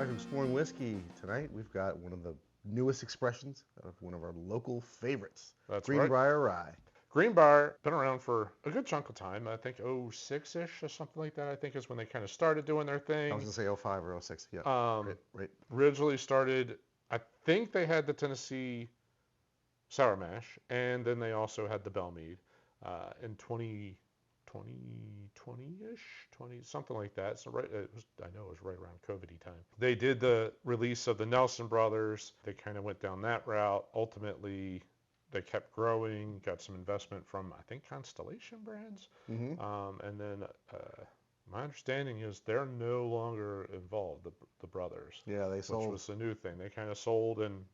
Rye from Exploring Whiskey. Tonight we've got one of the newest expressions of one of our local favorites. That's Green right. Brier Rye. Green Brier, been around for a good chunk of time. I think 06-ish or something like that, I think is when they kind of started doing their thing. I was going to say 05 or 06. Yeah. Right. Originally started, I think they had the Tennessee Sour Mash, and then they also had the Bell Mead in 2020-ish, something like that. So right, I know it was right around COVID-y time. They did the release of the Nelson Brothers. They kind of went down that route. Ultimately, they kept growing, got some investment from, I think, Constellation Brands. Mm-hmm. And then my understanding is they're no longer involved, the brothers. Yeah, they sold. Which was the new thing. They kind of sold and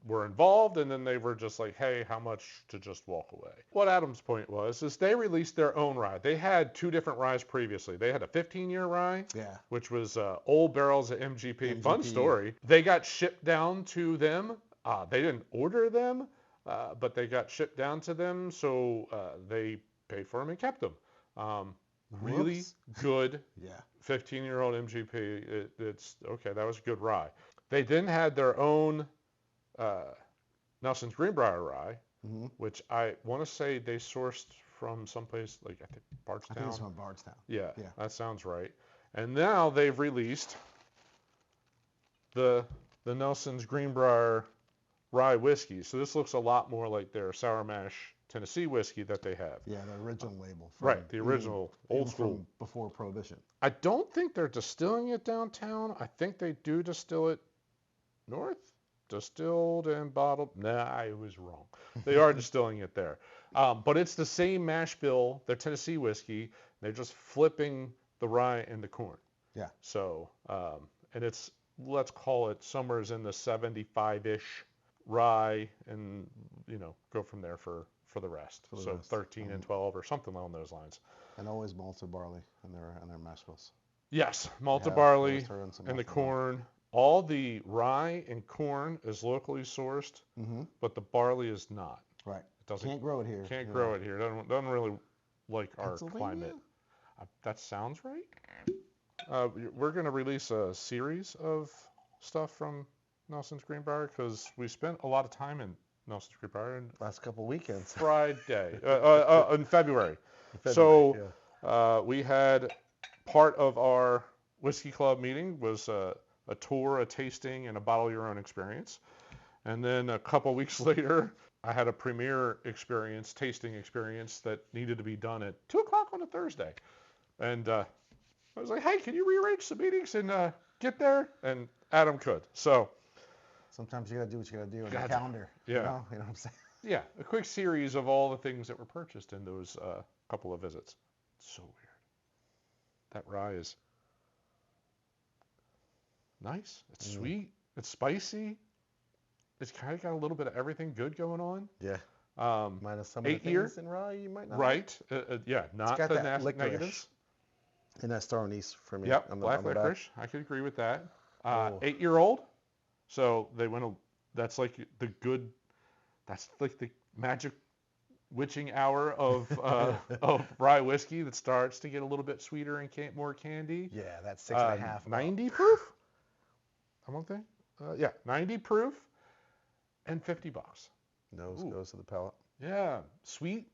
were involved, and then they were just like, hey, how much to just walk away? What Adam's point was is they released their own rye. They had two different ryes previously. They had a 15-year rye, Yeah. which was old barrels at MGP. Fun story. They got shipped down to them. They didn't order them, but they got shipped down to them, so they paid for them and kept them. Really good 15-year-old MGP. It's okay, that was a good rye. They then had their own Nelson's Green Brier Rye, which I want to say they sourced from someplace like, I think, Bardstown. I think it's from Bardstown. Yeah, that sounds right. And now they've released the Nelson's Green Brier Rye whiskey. So this looks a lot more like their Sour Mash Tennessee whiskey that they have. Yeah, the original label. Right, the original, old school. From before Prohibition. I don't think they're distilling it downtown. I think they do distill it north. Distilled and bottled. Nah, I was wrong. They are distilling it there. But it's the same mash bill, their Tennessee whiskey. They're just flipping the rye and the corn. Yeah. So, and it's, let's call it somewhere in the 75-ish rye, and, go from there for the rest. So 13 and 12 or something along those lines. And always malted barley in their mash bills. Yes, malted barley and the corn. All the rye and corn is locally sourced, but the barley is not. Right. Can't grow it here. Can't grow it here. Doesn't really like our climate. That sounds right. We're going to release a series of stuff from Nelson's Green Brier because we spent a lot of time in Nelson's Green Brier. Last couple weekends. Friday. In February. So we had part of our Whiskey Club meeting was a tour, a tasting, and a bottle your own experience. And then a couple weeks later, I had a premiere experience, tasting experience that needed to be done at 2 o'clock on a Thursday. And I was like, hey, can you rearrange some meetings and get there? And Adam could. So sometimes you got to do what you got to do on the calendar. Yeah. You know what I'm saying? Yeah, a quick series of all the things that were purchased in those couple of visits. It's so weird. That rye is nice. It's sweet. It's spicy. It's kind of got a little bit of everything good going on. Yeah. Minus some of the things in rye you might not. Right. Not the negatives. And that star anise for me. Yep. Black licorice. I could agree with that. 8-year-old. So they went. That's like the good. That's like the magic witching hour of rye whiskey that starts to get a little bit sweeter and more candy. Yeah, that's 6.5. 90 proof. I won't think. 90 proof and $50. Nose goes to the palate. Yeah, sweet,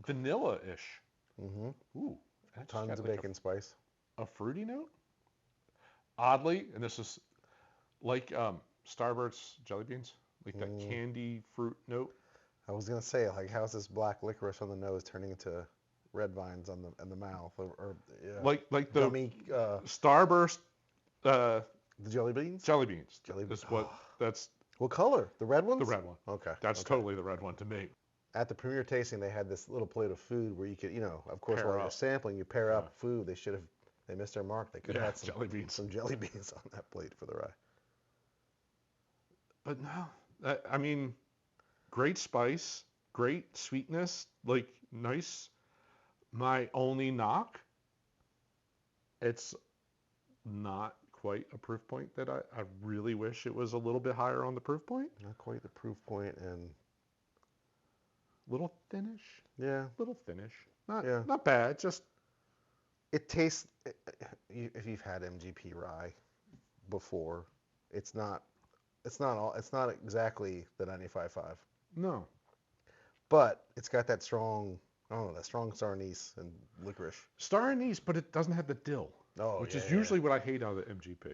vanilla-ish. Ooh, tons of bacon spice. A fruity note. Oddly, and this is like Starburst jelly beans, like that candy fruit note. I was gonna say, like, how's this black licorice on the nose turning into red vines on the mouth, or like the gummy, Starburst. The jelly beans? Jelly beans. That's what color? The red ones? The red one. Okay. That's totally the red one to me. At the premiere tasting, they had this little plate of food where you could, of course, while you're sampling, you pair up food. They missed their mark. They could have had some jelly beans on that plate for the rye. But no, I mean, great spice, great sweetness, like nice. My only knock, it's not quite a proof point that I really wish it was a little bit higher on the proof point. Not quite the proof point, and little thinnish. Yeah. Little thinnish. Not bad. Just it tastes. If you've had MGP rye, before. It's not exactly the 95.5. No. But it's got that strong, I don't know, that strong star anise and licorice. Star anise, but it doesn't have the dill. Oh, which is usually what I hate out of the MGP.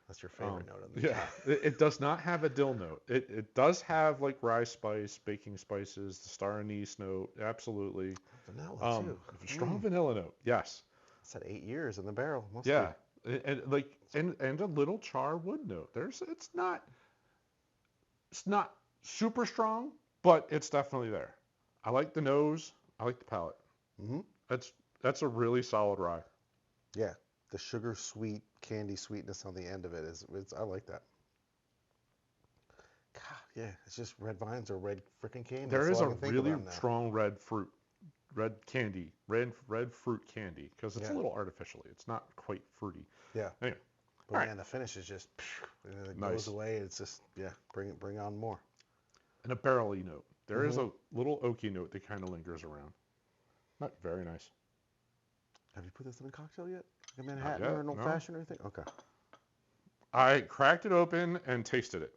That's your favorite note on the Yeah, it does not have a dill note. It does have like rye spice, baking spices, the star anise note, absolutely. Vanilla too. Strong vanilla note, yes. It's at 8 years in the barrel. Must yeah, and a little char wood note. It's not super strong, but it's definitely there. I like the nose. I like the palate. Mm-hmm. That's a really solid rye. Yeah. The sugar sweet candy sweetness on the end of it I like that. God, yeah, it's just red vines or red freaking candy. There is a really strong red fruit candy because it's a little artificially. It's not quite fruity. Yeah. Anyway, but man, the finish is just it goes away. It's just bring on more. And a barrel-y note. There is a little oaky note that kind of lingers around. Not very nice. Have you put this in a cocktail yet? Like a Manhattan or an old fashioned or anything? Okay. I cracked it open and tasted it.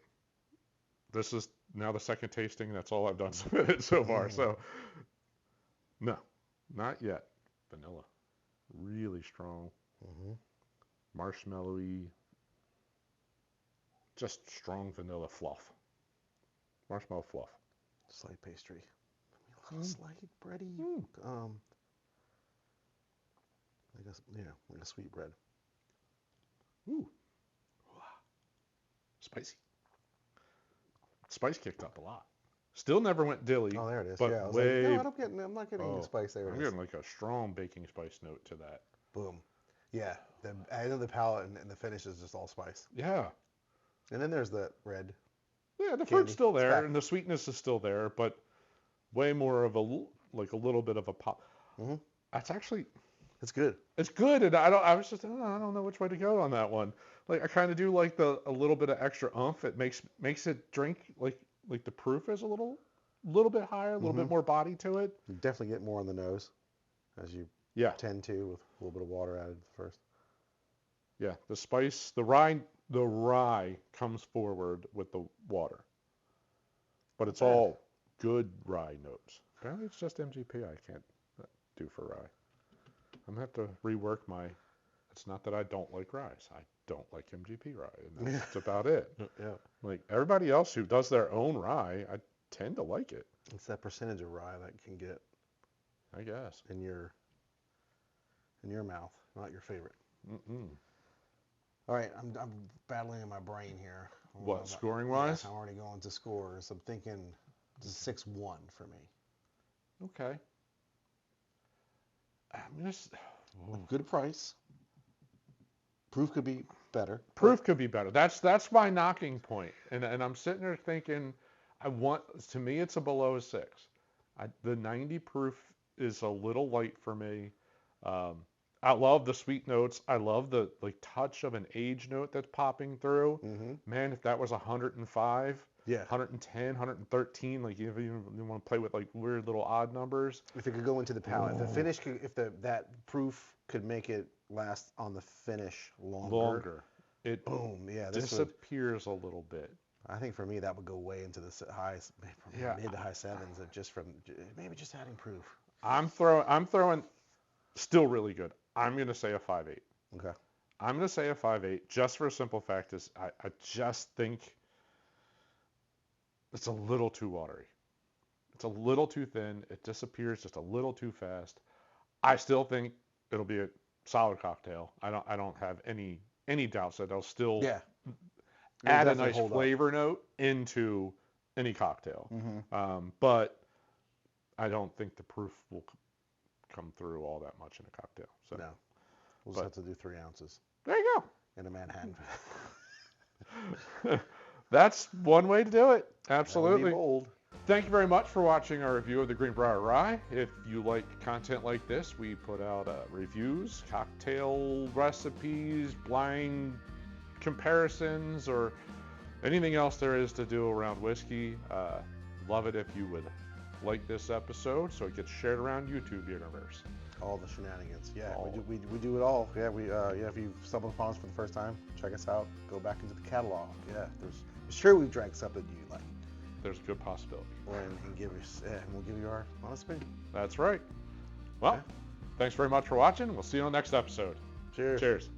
This is now the second tasting. That's all I've done so far. So, no, not yet. Vanilla, really strong, marshmallowy, just strong vanilla fluff. Marshmallow fluff. Slight pastry. A little slight bready. Like a sweet bread. Ooh. Spicy. Spice kicked up a lot. Still never went dilly. Oh, there it is. But I was I'm not getting the spice. There it is. I'm getting like a strong baking spice note to that. Boom. Yeah. The end of the palate and the finish is just all spice. Yeah. And then there's the red. Yeah, the fruit's still there and the sweetness is still there, but way more of a little bit of a pop. Mm-hmm. That's actually. It's good. It's good, and I don't know which way to go on that one. Like I kind of do like a little bit of extra oomph. It makes it drink like the proof is a little bit higher, a little bit more body to it. You definitely get more on the nose, as you tend to with a little bit of water added first. Yeah, the spice, the rye comes forward with the water, but it's all good rye notes. Apparently, it's just MGP I can't do for rye. I'm going to have to rework it's not that I don't like rye. I don't like MGP rye, and that's about it. Yeah. Like everybody else who does their own rye, I tend to like it. It's that percentage of rye that can get, I guess, in your mouth, not your favorite. All right, I'm battling in my brain here. What, scoring-wise? Yeah, I'm already going to scores. I'm thinking 6-1 for me. Okay. Good price. Proof could be better. Could be better. That's my knocking point. And I'm sitting there thinking, to me, it's a below a 6. The 90 proof is a little light for me. I love the sweet notes. I love the touch of an age note that's popping through. Man, if that was 105, 110, 113, like you want to play with like weird little odd numbers. If it could go into the palate, that proof could make it last on the finish longer. It disappears a little bit. I think for me that would go way into the highs, mid to high 7s, just adding proof. I'm throwing still really good. I'm gonna say a 5.8. Okay. I'm gonna say a 5.8 just for a simple fact is I just think it's a little too watery. It's a little too thin. It disappears just a little too fast. I still think it'll be a solid cocktail. I don't have any doubts that they'll still add a nice flavor note into any cocktail. But I don't think the proof will come through all that much in a cocktail. So no, we'll just have to do 3 ounces. There you go. In a Manhattan. That's one way to do it. Absolutely. That would be bold. Thank you very much for watching our review of the Green Brier Rye. If you like content like this, we put out reviews, cocktail recipes, blind comparisons, or anything else there is to do around whiskey. Love it if you would like this episode so it gets shared around YouTube universe. All the shenanigans. Yeah, we do it all. Yeah, if you stumbled upon us for the first time, check us out. Go back into the catalog. Yeah, I'm sure we've drank something you like. There's a good possibility. And we'll give you our honest opinion. That's right. Well, thanks very much for watching. We'll see you on the next episode. Cheers. Cheers.